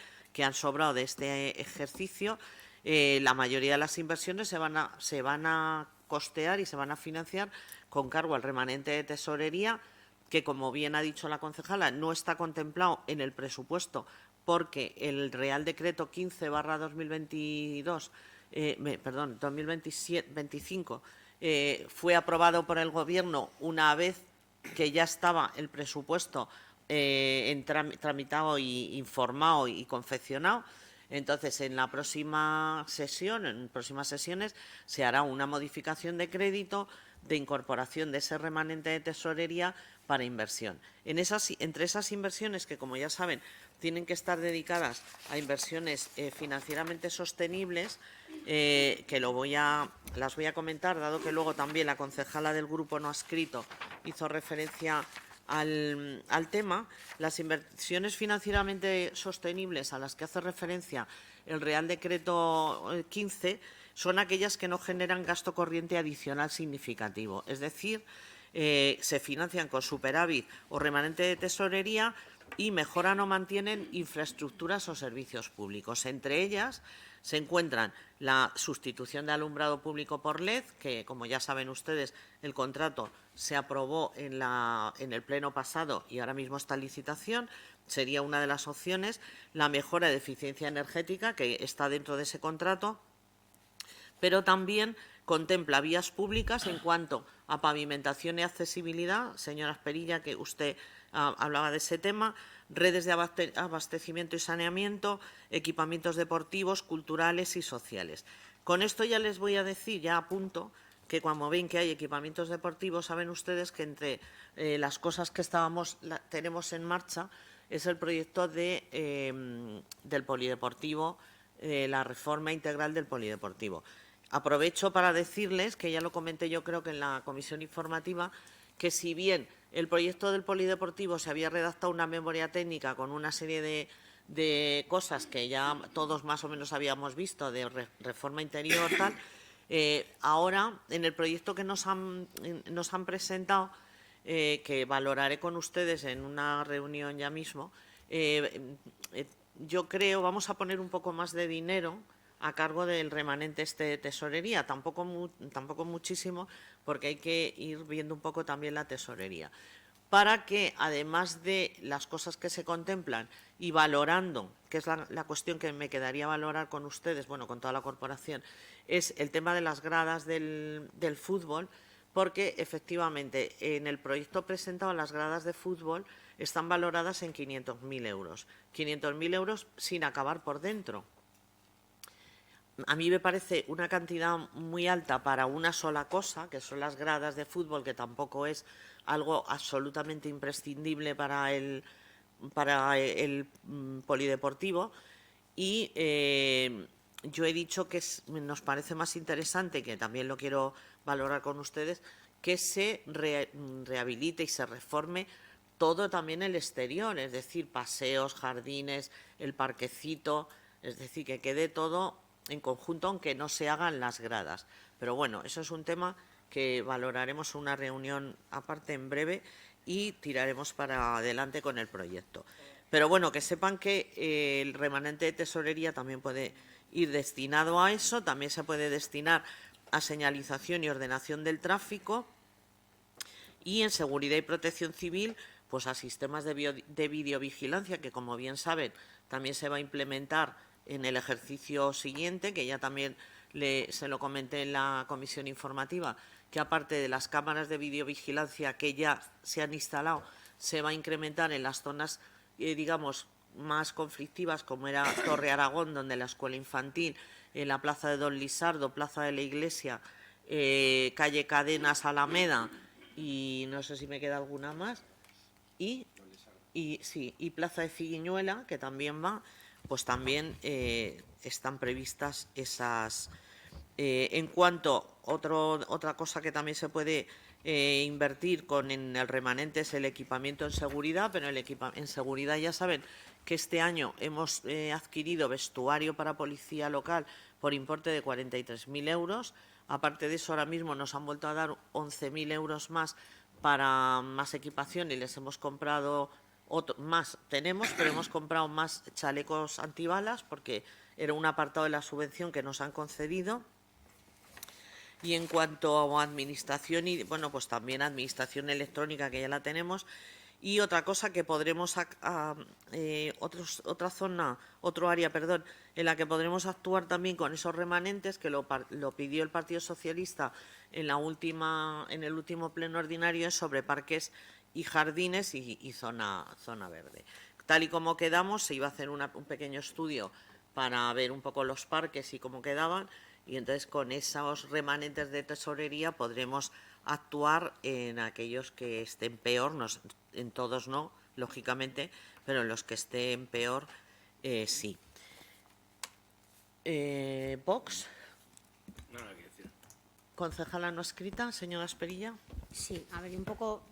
han sobrado de este ejercicio. La mayoría de las inversiones se van a costear y se van a financiar con cargo al remanente de tesorería, que, como bien ha dicho la concejala, no está contemplado en el presupuesto porque el Real Decreto 15/2022, 2025, fue aprobado por el Gobierno una vez que ya estaba el presupuesto tramitado y informado y confeccionado. Entonces, en la próxima sesión, en próximas sesiones, se hará una modificación de crédito de incorporación de ese remanente de tesorería para inversión. Entre esas inversiones, que como ya saben, tienen que estar dedicadas a inversiones financieramente sostenibles, que las voy a comentar, dado que luego también la concejala del grupo no adscrito hizo referencia al tema. Las inversiones financieramente sostenibles a las que hace referencia el Real Decreto 15 son aquellas que no generan gasto corriente adicional significativo, es decir, se financian con superávit o remanente de tesorería y mejoran o mantienen infraestructuras o servicios públicos. Entre ellas se encuentran la sustitución de alumbrado público por LED, que, como ya saben ustedes, el contrato se aprobó en el pleno pasado y ahora mismo está en licitación, sería una de las opciones. La mejora de eficiencia energética, que está dentro de ese contrato, pero también contempla vías públicas en cuanto a pavimentación y accesibilidad, señora Asperilla, que usted hablaba de ese tema, redes de abastecimiento y saneamiento, equipamientos deportivos, culturales y sociales. Con esto ya les voy a decir, ya apunto, que cuando ven que hay equipamientos deportivos, saben ustedes que entre las cosas que tenemos en marcha es el proyecto del polideportivo, la reforma integral del polideportivo. Aprovecho para decirles, que ya lo comenté yo creo que en la comisión informativa, que si bien el proyecto del polideportivo se había redactado una memoria técnica con una serie de cosas que ya todos más o menos habíamos visto, de reforma interior, tal, ahora en el proyecto que nos han presentado, que valoraré con ustedes en una reunión ya mismo, yo creo vamos a poner un poco más de dinero a cargo del remanente de tesorería, tampoco muchísimo, porque hay que ir viendo un poco también la tesorería, para que, además de las cosas que se contemplan y valorando, que es la cuestión que me quedaría valorar con ustedes, bueno, con toda la corporación, es el tema de las gradas del fútbol, porque efectivamente en el proyecto presentado las gradas de fútbol están valoradas en 500.000 euros. 500.000 euros sin acabar por dentro. A mí me parece una cantidad muy alta para una sola cosa, que son las gradas de fútbol, que tampoco es algo absolutamente imprescindible para el polideportivo. Y yo he dicho que nos parece más interesante, que también lo quiero valorar con ustedes, que se rehabilite y se reforme todo también el exterior, es decir, paseos, jardines, el parquecito, es decir, que quede todo en conjunto, aunque no se hagan las gradas. Pero bueno, eso es un tema que valoraremos en una reunión aparte en breve y tiraremos para adelante con el proyecto. Pero bueno, que sepan que el remanente de tesorería también puede ir destinado a eso, también se puede destinar a señalización y ordenación del tráfico, y en seguridad y protección civil, pues a sistemas de videovigilancia, que como bien saben también se va a implementar en el ejercicio siguiente, que ya también se lo comenté en la comisión informativa, que aparte de las cámaras de videovigilancia que ya se han instalado, se va a incrementar en las zonas, digamos, más conflictivas, como era Torre Aragón, donde la escuela infantil, en la plaza de Don Lisardo, plaza de la Iglesia, calle Cadenas, Alameda, y no sé si me queda alguna más, y plaza de Figuiñuela, que también va, pues también están previstas esas. En cuanto otra cosa que también se puede invertir en el remanente es el equipamiento en seguridad, pero en seguridad ya saben que este año hemos adquirido vestuario para policía local por importe de 43.000 euros. Aparte de eso, ahora mismo nos han vuelto a dar 11.000 euros más para más equipación y les hemos comprado pero hemos comprado más chalecos antibalas porque era un apartado de la subvención que nos han concedido. Y en cuanto a administración, pues también administración electrónica, que ya la tenemos, Y otra cosa que podremos, otro área, en la que podremos actuar también con esos remanentes, que lo pidió el Partido Socialista en el último pleno ordinario, es sobre parques y jardines y zona verde. Tal y como quedamos, se iba a hacer un pequeño estudio para ver un poco los parques y cómo quedaban, y entonces con esos remanentes de tesorería podremos actuar en aquellos que estén peor, en todos no, lógicamente, pero en los que estén peor, sí. Vox, Nada que decir. concejala no escrita, señora Esperilla. Sí, a ver, y un poco,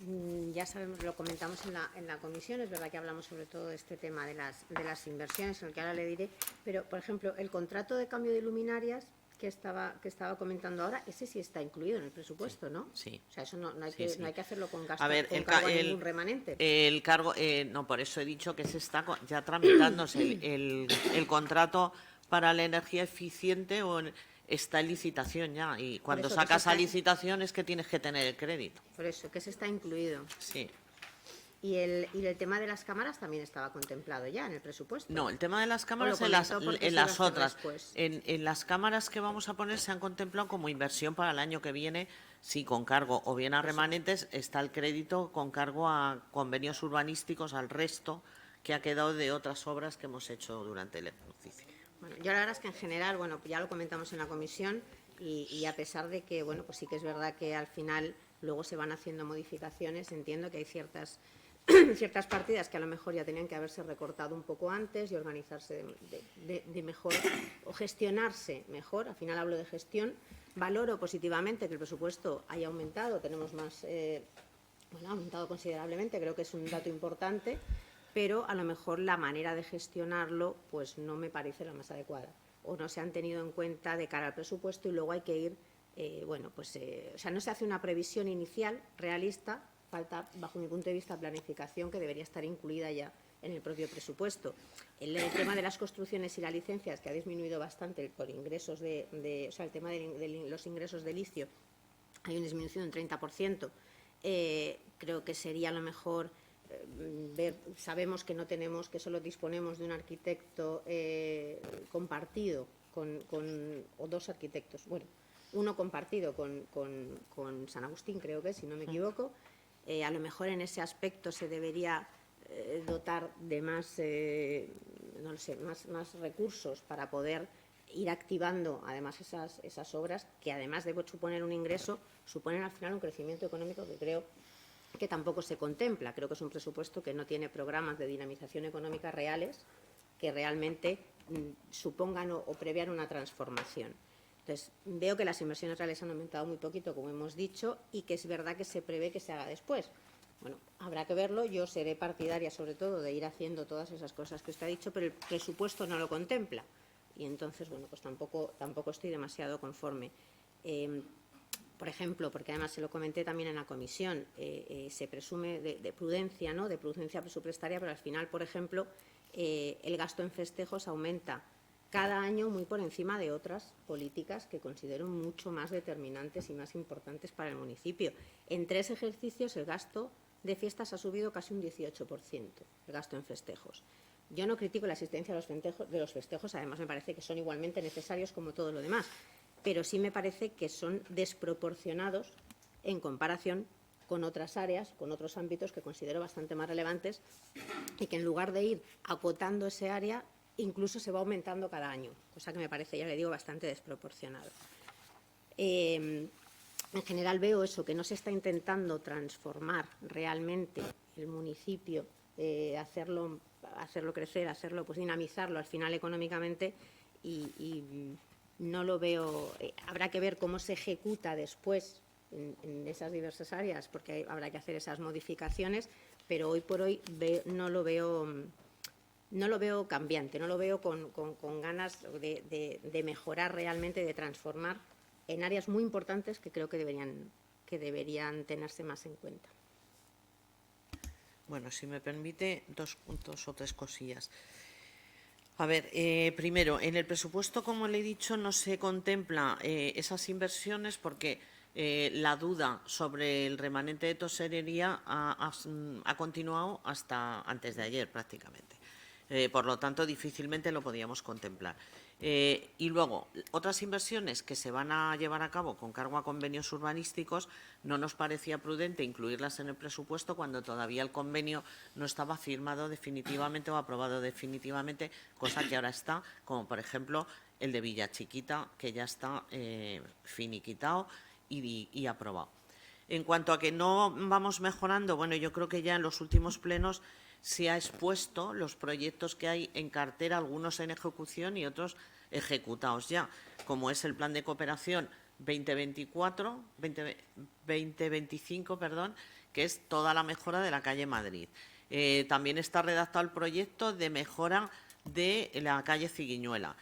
ya sabemos, lo comentamos en la comisión, es verdad que hablamos sobre todo de este tema de las inversiones, en el que ahora le diré, pero, por ejemplo, el contrato de cambio de luminarias que estaba comentando ahora, ese sí está incluido en el presupuesto, ¿no? Sí. O sea, eso no hay Sí, sí. que hacerlo con gasto, A ver, con cargo a ningún remanente. El cargo, no, por eso he dicho que se está ya tramitándose el contrato para la energía eficiente, está en licitación ya, y cuando eso, sacas que a licitación es que tienes que tener el crédito. Por eso, que ese está incluido. Sí. Y el tema de las cámaras también estaba contemplado ya en el presupuesto. No, el tema de las cámaras lo en comentó porque en se iba a las hacer otras. después. En las cámaras que vamos a poner se han contemplado como inversión para el año que viene, sí, con cargo o bien a remanentes, está el crédito con cargo a convenios urbanísticos, al resto que ha quedado de otras obras que hemos hecho durante el ejercicio. Bueno, yo la verdad es que en general, bueno, ya lo comentamos en la comisión y a pesar de que, bueno, pues sí que es verdad que al final luego se van haciendo modificaciones, entiendo que hay ciertas partidas que a lo mejor ya tenían que haberse recortado un poco antes y organizarse de mejor o gestionarse mejor. Al final hablo de gestión. Valoro positivamente que el presupuesto haya aumentado, tenemos más, ha aumentado considerablemente, creo que es un dato importante, pero a lo mejor la manera de gestionarlo pues no me parece la más adecuada o no se han tenido en cuenta de cara al presupuesto y luego hay que ir, o sea, no se hace una previsión inicial realista. Falta, bajo mi punto de vista, planificación que debería estar incluida ya en el propio presupuesto. El tema de las construcciones y las licencias, que ha disminuido bastante por ingresos o sea, el tema de los ingresos de licio, hay una disminución de un 30%. Creo que sería a lo mejor ver, sabemos que no tenemos, que solo disponemos de un arquitecto compartido o dos arquitectos, bueno, uno compartido con San Agustín, creo que, si no me equivoco. A lo mejor en ese aspecto se debería dotar de más, no lo sé, más recursos para poder ir activando además esas obras que además de suponer un ingreso, suponen al final un crecimiento económico que creo que tampoco se contempla. Creo que es un presupuesto que no tiene programas de dinamización económica reales que realmente supongan o prevean una transformación. Entonces, veo que las inversiones reales han aumentado muy poquito, como hemos dicho, y que es verdad que se prevé que se haga después. Bueno, habrá que verlo. Yo seré partidaria, sobre todo, de ir haciendo todas esas cosas que usted ha dicho, pero el presupuesto no lo contempla. Y entonces, bueno, pues tampoco estoy demasiado conforme. Por ejemplo, porque además se lo comenté también en la comisión, se presume de prudencia, ¿no?, de prudencia presupuestaria, pero al final, por ejemplo, el gasto en festejos aumenta cada año muy por encima de otras políticas que considero mucho más determinantes y más importantes para el municipio. En 3 ejercicios el gasto de fiestas ha subido casi un 18%, el gasto en festejos. Yo no critico la existencia de los festejos, además me parece que son igualmente necesarios como todo lo demás, pero sí me parece que son desproporcionados en comparación con otras áreas, con otros ámbitos que considero bastante más relevantes y que en lugar de ir acotando ese área, incluso se va aumentando cada año, cosa que me parece, ya le digo, bastante desproporcionado. En general veo eso, que no se está intentando transformar realmente el municipio, hacerlo crecer, pues dinamizarlo al final económicamente y no lo veo. Habrá que ver cómo se ejecuta después en esas diversas áreas, porque habrá que hacer esas modificaciones, pero hoy por hoy no lo veo cambiante, no lo veo con ganas de mejorar realmente, de transformar en áreas muy importantes que creo que deberían tenerse más en cuenta. Bueno, si me permite, 2 puntos o 3 cosillas. A ver, primero, en el presupuesto, como le he dicho, no se contempla esas inversiones porque la duda sobre el remanente de tesorería ha continuado hasta antes de ayer prácticamente. Por lo tanto, difícilmente lo podíamos contemplar. Y luego, otras inversiones que se van a llevar a cabo con cargo a convenios urbanísticos, no nos parecía prudente incluirlas en el presupuesto cuando todavía el convenio no estaba firmado definitivamente o aprobado definitivamente, cosa que ahora está, como por ejemplo el de Villa Chiquita, que ya está finiquitado y aprobado. En cuanto a que no vamos mejorando, bueno, yo creo que ya en los últimos plenos se ha expuesto los proyectos que hay en cartera, algunos en ejecución y otros ejecutados ya, como es el Plan de Cooperación 2025, que es toda la mejora de la calle Madrid. También está redactado el proyecto de mejora de la calle Ciguiñuela.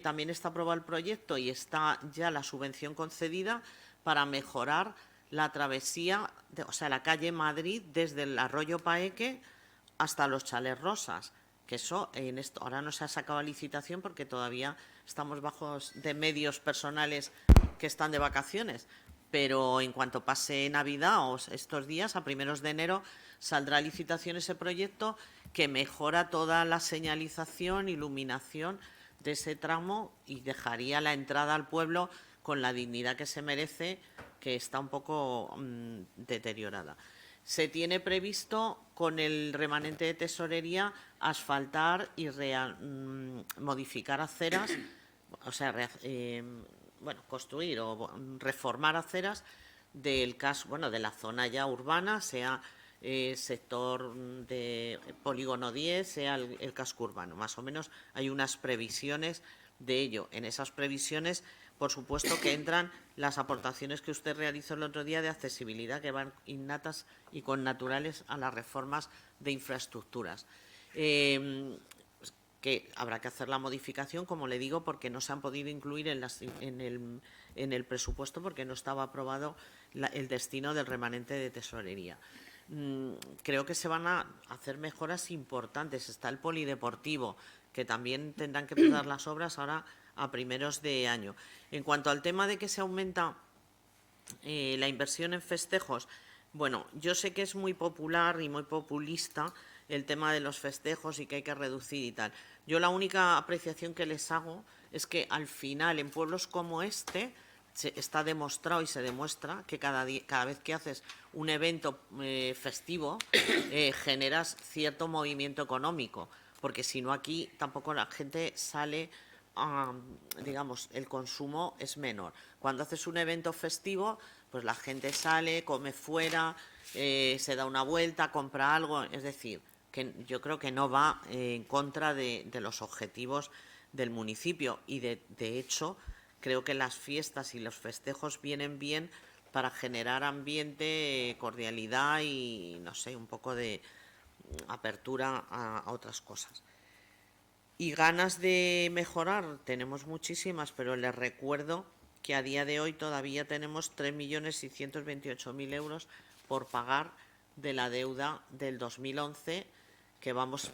También está aprobado el proyecto y está ya la subvención concedida para mejorar la travesía, o sea, la calle Madrid desde el Arroyo Paeque hasta los Chalets Rosas, que eso ahora no se ha sacado a licitación porque todavía estamos bajos de medios personales que están de vacaciones, pero en cuanto pase Navidad o estos días, a primeros de enero, saldrá a licitación ese proyecto que mejora toda la señalización, iluminación de ese tramo y dejaría la entrada al pueblo con la dignidad que se merece, que está un poco deteriorada. Se tiene previsto, con el remanente de tesorería, asfaltar y modificar aceras, o sea, construir o reformar aceras de la zona ya urbana, sea sector de Polígono 10, sea el casco urbano. Más o menos hay unas previsiones de ello. En esas previsiones, por supuesto, que entran las aportaciones que usted realizó el otro día de accesibilidad, que van innatas y connaturales a las reformas de infraestructuras. Que habrá que hacer la modificación, como le digo, porque no se han podido incluir en el presupuesto porque no estaba aprobado el destino del remanente de tesorería. Creo que se van a hacer mejoras importantes. Está el polideportivo, que también tendrán que empezar las obras ahora a primeros de año. En cuanto al tema de que se aumenta la inversión en festejos, bueno, yo sé que es muy popular y muy populista el tema de los festejos y que hay que reducir y tal. Yo la única apreciación que les hago es que al final en pueblos como este está demostrado y se demuestra que cada vez que haces un evento festivo generas cierto movimiento económico, porque si no aquí tampoco la gente sale, digamos, el consumo es menor. Cuando haces un evento festivo, pues la gente sale, come fuera, se da una vuelta, compra algo, es decir, que yo creo que no va en contra de los objetivos del municipio y de hecho creo que las fiestas y los festejos vienen bien para generar ambiente, cordialidad y, no sé, un poco de apertura a otras cosas. Y ganas de mejorar tenemos muchísimas, pero les recuerdo que a día de hoy todavía tenemos 3.628.000 euros por pagar de la deuda del 2011, que vamos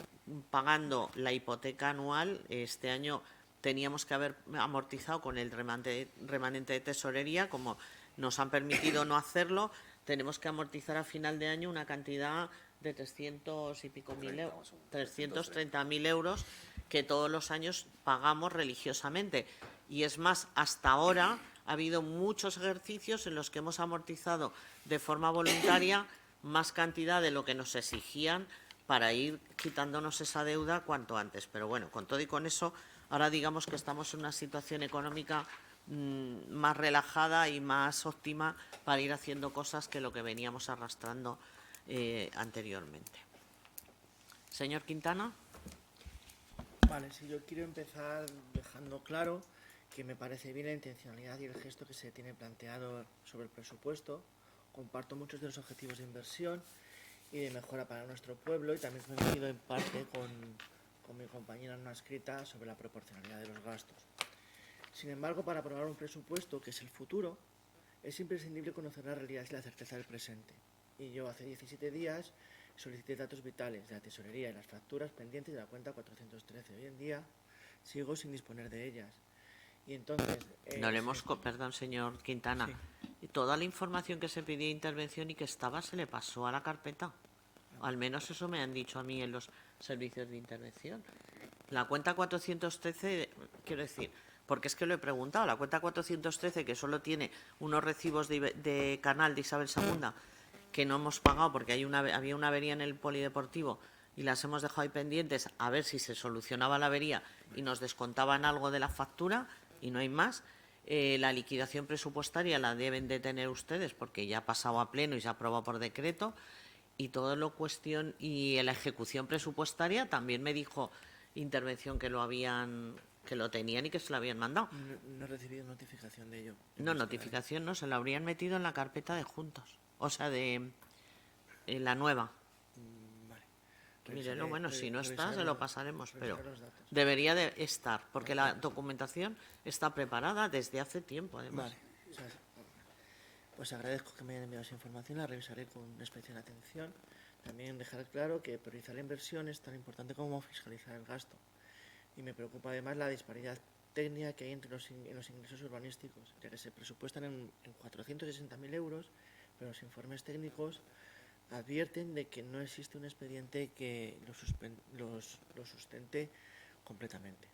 pagando la hipoteca anual. Este año teníamos que haber amortizado con el remanente de tesorería, como nos han permitido no hacerlo, tenemos que amortizar a final de año una cantidad de 330.000 euros que todos los años pagamos religiosamente. Y es más, hasta ahora ha habido muchos ejercicios en los que hemos amortizado de forma voluntaria más cantidad de lo que nos exigían para ir quitándonos esa deuda cuanto antes. Pero bueno, con todo y con eso, ahora digamos que estamos en una situación económica más relajada y más óptima para ir haciendo cosas que lo que veníamos arrastrando anteriormente. Señor Quintana. Vale, sí, yo quiero empezar dejando claro que me parece bien la intencionalidad y el gesto que se tiene planteado sobre el presupuesto. Comparto muchos de los objetivos de inversión y de mejora para nuestro pueblo, y también coincido en parte con mi compañera en una escrita sobre la proporcionalidad de los gastos. Sin embargo, para aprobar un presupuesto, que es el futuro, es imprescindible conocer la realidad y la certeza del presente. Y yo hace 17 días solicité datos vitales de la tesorería y las facturas pendientes de la cuenta 413. Hoy en día sigo sin disponer de ellas. Y entonces... Perdón, señor Quintana. Sí. toda la información que se pedía de intervención y que estaba se le pasó a la carpeta. Al menos eso me han dicho a mí en los servicios de intervención. La cuenta 413, quiero decir, porque es que lo he preguntado, la cuenta 413, que solo tiene unos recibos de canal de Isabel II, que no hemos pagado porque había una avería en el polideportivo y las hemos dejado ahí pendientes a ver si se solucionaba la avería y nos descontaban algo de la factura y no hay más. La liquidación presupuestaria la deben de tener ustedes porque ya ha pasado a pleno y se ha aprobado por decreto. Y todo lo cuestión y la ejecución presupuestaria también me dijo intervención que lo tenían y que se lo habían mandado. No he recibido notificación de ello. No, notificación no, se lo habrían metido en la carpeta de juntos, o sea, de la nueva. Vale. Mírelo, bueno, si no está, revisaré se lo pasaremos, pero revisaré los datos. debería de estar, porque la documentación está preparada desde hace tiempo, además. Vale. Pues agradezco que me hayan enviado esa información, la revisaré con especial atención. También dejar claro que priorizar la inversión es tan importante como fiscalizar el gasto. Y me preocupa además la disparidad técnica que hay entre los ingresos urbanísticos, ya que se presupuestan en 460.000 euros, pero los informes técnicos advierten de que no existe un expediente que lo sustente completamente.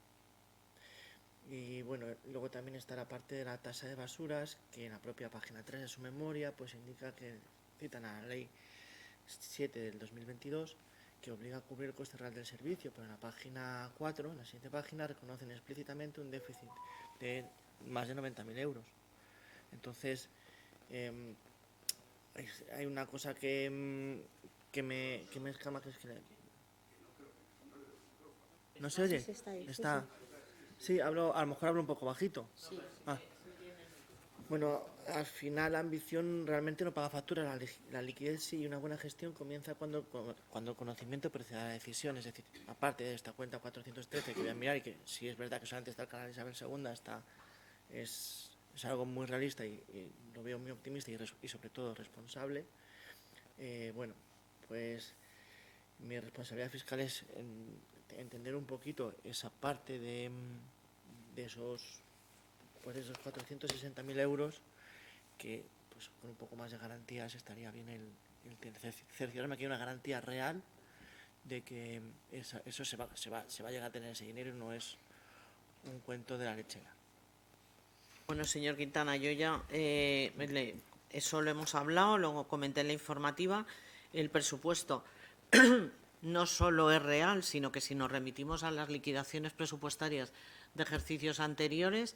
Y bueno, luego también está la parte de la tasa de basuras, que en la propia página 3 de su memoria pues indica que citan a la ley 7 del 2022 que obliga a cubrir el coste real del servicio, pero en la página 4, en la siguiente página, reconocen explícitamente un déficit de más de 90.000 euros. Entonces, hay una cosa que me escama, que es que... ¿No se oye? Está... Sí, a lo mejor hablo un poco bajito. Sí. Bueno, al final la ambición realmente no paga factura. La liquidez sí y una buena gestión comienza cuando el conocimiento precede a la decisión. Es decir, aparte de esta cuenta 413 que voy a mirar y que sí es verdad que solamente está el canal Isabel II, es algo muy realista y lo veo muy optimista y sobre todo responsable. Bueno, pues mi responsabilidad fiscal es entender un poquito esa parte de esos 460.000 euros, que pues con un poco más de garantías estaría bien el cerciorarme que hay una garantía real de que eso se va a llegar a tener ese dinero y no es un cuento de la lechera. Bueno, señor Quintana, yo ya eso lo hemos hablado, luego comenté en la informativa. El presupuesto no solo es real, sino que si nos remitimos a las liquidaciones presupuestarias de ejercicios anteriores,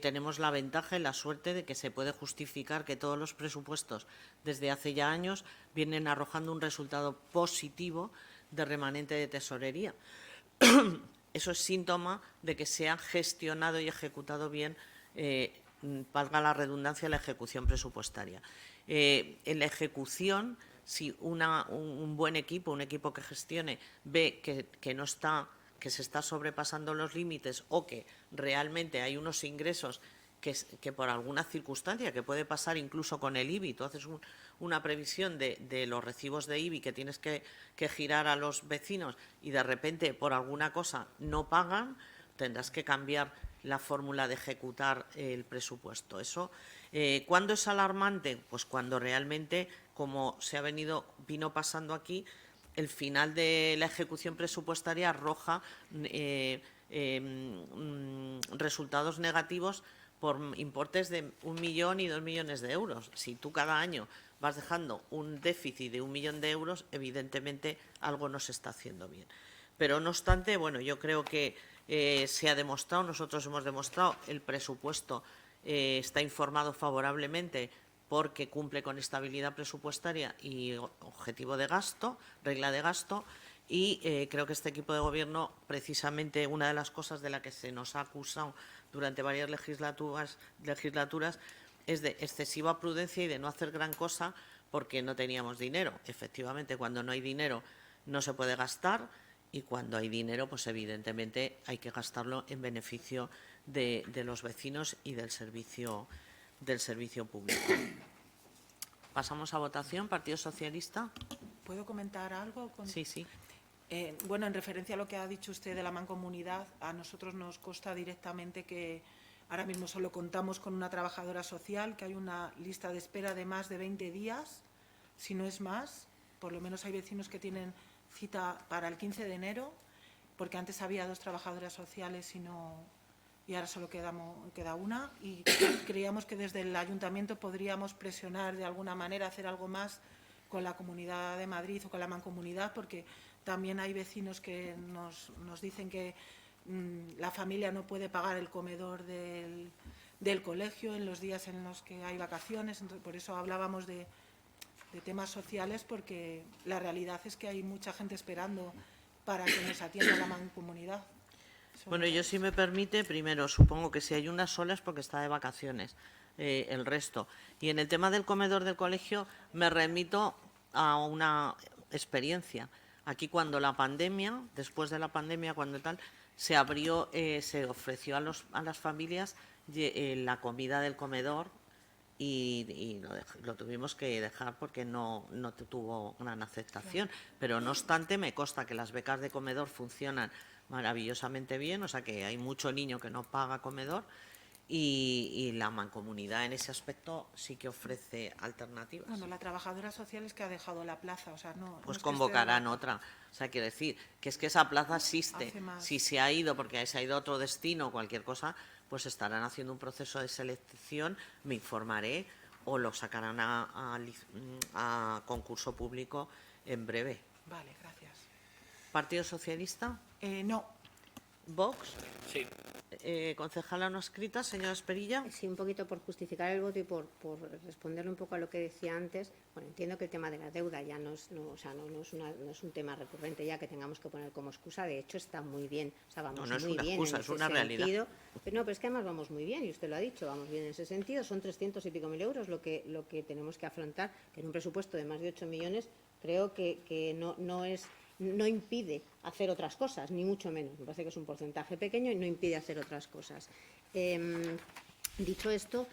tenemos la ventaja y la suerte de que se puede justificar que todos los presupuestos desde hace ya años vienen arrojando un resultado positivo de remanente de tesorería. Eso es síntoma de que se ha gestionado y ejecutado bien, valga la redundancia, la ejecución presupuestaria. En la ejecución, si un buen equipo, un equipo que gestione, ve que se está sobrepasando los límites o que realmente hay unos ingresos que por alguna circunstancia, que puede pasar incluso con el IBI, tú haces una previsión de los recibos de IBI que tienes que girar a los vecinos y de repente por alguna cosa no pagan, tendrás que cambiar la fórmula de ejecutar el presupuesto. Eso, ¿cuándo es alarmante? Pues cuando realmente, como vino pasando aquí, el final de la ejecución presupuestaria arroja resultados negativos por importes de 1 millón y 2 millones de euros. Si tú cada año vas dejando un déficit de 1 millón de euros, evidentemente algo no se está haciendo bien. Pero no obstante, bueno, yo creo que se ha demostrado, nosotros hemos demostrado, el presupuesto está informado favorablemente porque cumple con estabilidad presupuestaria y objetivo de gasto, regla de gasto, y creo que este equipo de gobierno, precisamente una de las cosas de la que se nos ha acusado durante varias legislaturas es de excesiva prudencia y de no hacer gran cosa porque no teníamos dinero. Efectivamente, cuando no hay dinero no se puede gastar y cuando hay dinero, pues evidentemente hay que gastarlo en beneficio de los vecinos y del servicio público. Pasamos a votación. Partido Socialista. ¿Puedo comentar algo? Sí, sí. Bueno, en referencia a lo que ha dicho usted de la mancomunidad, a nosotros nos consta directamente que Ahora mismo solo contamos con una trabajadora social, que hay una lista de espera de más de 20 días, si no es más. Por lo menos hay vecinos que tienen cita para el 15 de enero, porque antes había 2 trabajadoras sociales y ahora solo queda una. Y creíamos que desde el Ayuntamiento podríamos presionar de alguna manera, hacer algo más con la Comunidad de Madrid o con la Mancomunidad, porque también hay vecinos que nos dicen que la familia no puede pagar el comedor del colegio en los días en los que hay vacaciones. Entonces, por eso hablábamos de temas sociales, porque la realidad es que hay mucha gente esperando para que nos atienda la Mancomunidad. Bueno, yo, si me permite, primero, supongo que si hay una sola es porque está de vacaciones, el resto. Y en el tema del comedor del colegio me remito a una experiencia. Aquí, cuando la pandemia, después de la pandemia, cuando tal, se abrió, se ofreció a las familias la comida del comedor, y lo tuvimos que dejar porque no tuvo gran aceptación. Pero no obstante, me consta que las becas de comedor funcionan maravillosamente bien, o sea que hay mucho niño que no paga comedor, y la Mancomunidad en ese aspecto sí que ofrece alternativas. Bueno, la trabajadora social es que ha dejado la plaza, o sea, no. Pues no es que convocarán otra. O sea, quiero decir que es que esa plaza existe. Hace más. Si se ha ido porque se ha ido a otro destino o cualquier cosa, pues estarán haciendo un proceso de selección, me informaré, o lo sacarán a concurso público en breve. Vale, gracias. ¿Partido Socialista? No. ¿Vox? Sí. Concejala no escrita, señora Esperilla. Sí, un poquito por justificar el voto y por responderle un poco a lo que decía antes. Bueno, entiendo que el tema de la deuda ya no es un tema recurrente ya que tengamos que poner como excusa. De hecho, está muy bien. O sea, vamos No es muy una bien excusa, en es ese una realidad. sentido. Pero es que además vamos muy bien, y usted lo ha dicho, vamos bien en ese sentido. Son 300 y pico mil euros lo que tenemos que afrontar, que en un presupuesto de más de 8 millones creo que no impide hacer otras cosas, ni mucho menos. Me parece que es un porcentaje pequeño y no impide hacer otras cosas. Dicho esto,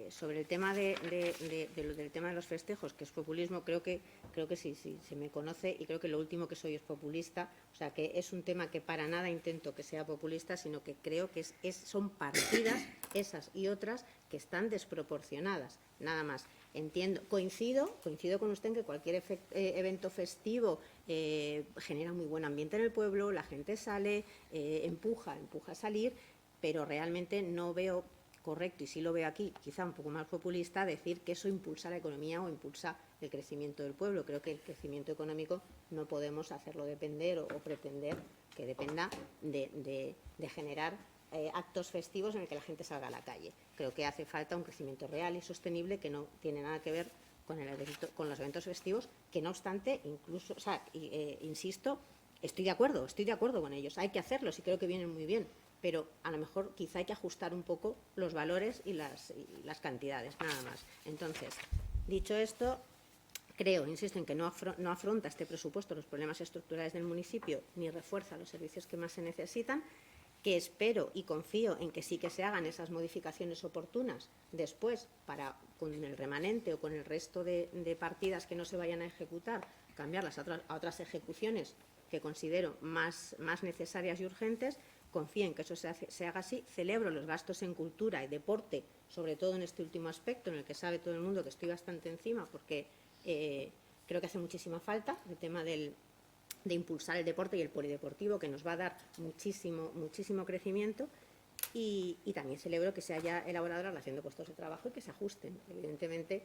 sobre el tema del tema de los festejos, que es populismo, creo que sí, se me conoce, y creo que lo último que soy es populista. O sea, que es un tema que para nada intento que sea populista, sino que creo que son partidas, esas y otras, que están desproporcionadas, nada más. Entiendo, coincido con usted en que cualquier evento festivo genera muy buen ambiente en el pueblo, la gente sale, empuja a salir, pero realmente no veo correcto, y sí lo veo aquí, quizá un poco más populista, decir que eso impulsa la economía o impulsa el crecimiento del pueblo. Creo que el crecimiento económico no podemos hacerlo depender o pretender que dependa de generar actos festivos en el que la gente salga a la calle. Creo que hace falta un crecimiento real y sostenible que no tiene nada que ver con los eventos festivos, que no obstante, incluso, o sea, insisto, estoy de acuerdo con ellos, hay que hacerlos y creo que vienen muy bien, pero a lo mejor quizá hay que ajustar un poco los valores y las cantidades, nada más. Entonces, dicho esto, creo, insisto, en que no afronta este presupuesto los problemas estructurales del municipio ni refuerza los servicios que más se necesitan, que espero y confío en que sí que se hagan esas modificaciones oportunas después para, con el remanente o con el resto de partidas que no se vayan a ejecutar, cambiarlas a otras ejecuciones que considero más necesarias y urgentes. Confío en que eso se haga así. Celebro los gastos en cultura y deporte, sobre todo en este último aspecto, en el que sabe todo el mundo que estoy bastante encima, porque creo que hace muchísima falta el tema de impulsar el deporte y el polideportivo, que nos va a dar muchísimo crecimiento. Y también celebro que se haya elaborado la relación de puestos de trabajo y que se ajusten, evidentemente,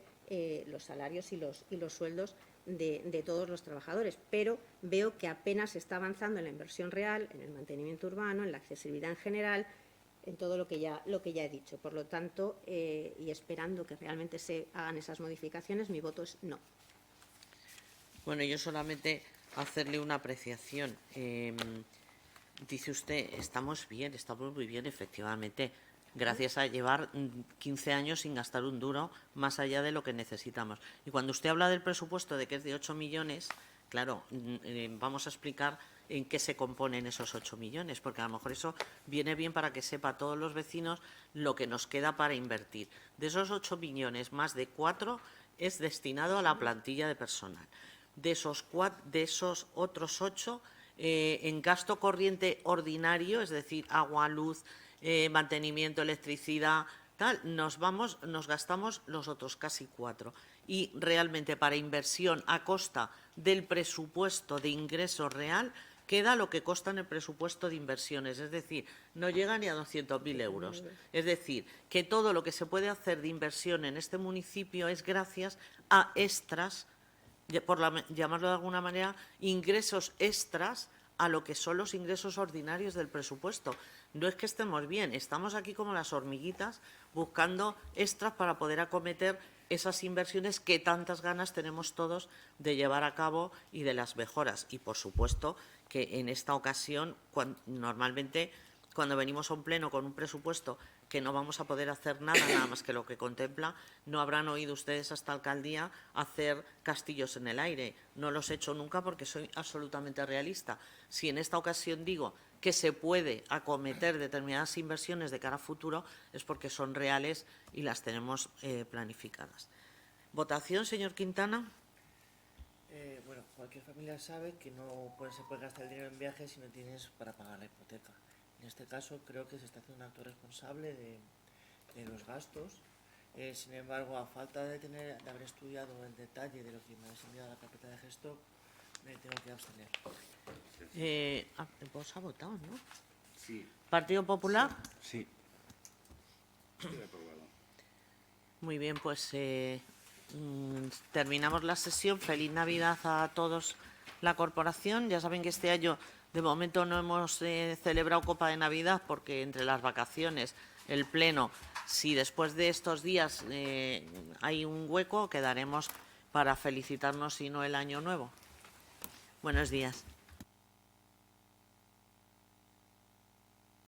los salarios y los sueldos de todos los trabajadores. Pero veo que apenas se está avanzando en la inversión real, en el mantenimiento urbano, en la accesibilidad en general, en todo lo que ya he dicho. Por lo tanto, y esperando que realmente se hagan esas modificaciones, mi voto es no. Bueno, yo solamente hacerle una apreciación. Dice usted, estamos muy bien, efectivamente, gracias a llevar 15 años sin gastar un duro más allá de lo que necesitamos. Y cuando usted habla del presupuesto de que es de 8 millones, claro, vamos a explicar en qué se componen esos 8 millones, porque a lo mejor eso viene bien para que sepa todos los vecinos lo que nos queda para invertir. De esos 8 millones, más de 4 es destinado a la plantilla de personal. De esos otros 8, en gasto corriente ordinario, es decir, agua, luz, mantenimiento, electricidad, tal, nos gastamos los otros casi 4. Y realmente para inversión a costa del presupuesto de ingreso real queda lo que consta en el presupuesto de inversiones, es decir, no llega ni a 200.000 euros. Es decir, que todo lo que se puede hacer de inversión en este municipio es gracias a extras, por llamarlo de alguna manera, ingresos extras a lo que son los ingresos ordinarios del presupuesto. No es que estemos bien, estamos aquí como las hormiguitas buscando extras para poder acometer esas inversiones que tantas ganas tenemos todos de llevar a cabo y de las mejoras. Y, por supuesto, que en esta ocasión, normalmente, cuando venimos a un pleno con un presupuesto que no vamos a poder hacer nada más que lo que contempla, no habrán oído ustedes a esta alcaldía hacer castillos en el aire. No los he hecho nunca porque soy absolutamente realista. Si en esta ocasión digo que se puede acometer determinadas inversiones de cara a futuro, es porque son reales y las tenemos planificadas. ¿Votación, señor Quintana? Bueno, cualquier familia sabe que no se puede gastar el dinero en viajes si no tienes para pagar la hipoteca. En este caso creo que se está haciendo un acto responsable de los gastos. Sin embargo, a falta de haber estudiado el detalle de lo que me ha enviado la carpeta de gestor, me tengo que abstener. Vos ha votado, ¿no? Sí. ¿Partido Popular? Sí. Estoy aprobado. Muy bien, pues terminamos la sesión. Feliz Navidad a todos la corporación. Ya saben que este año de momento no hemos celebrado Copa de Navidad porque entre las vacaciones, el pleno, si después de estos días hay un hueco, quedaremos para felicitarnos, si no el año nuevo. Buenos días.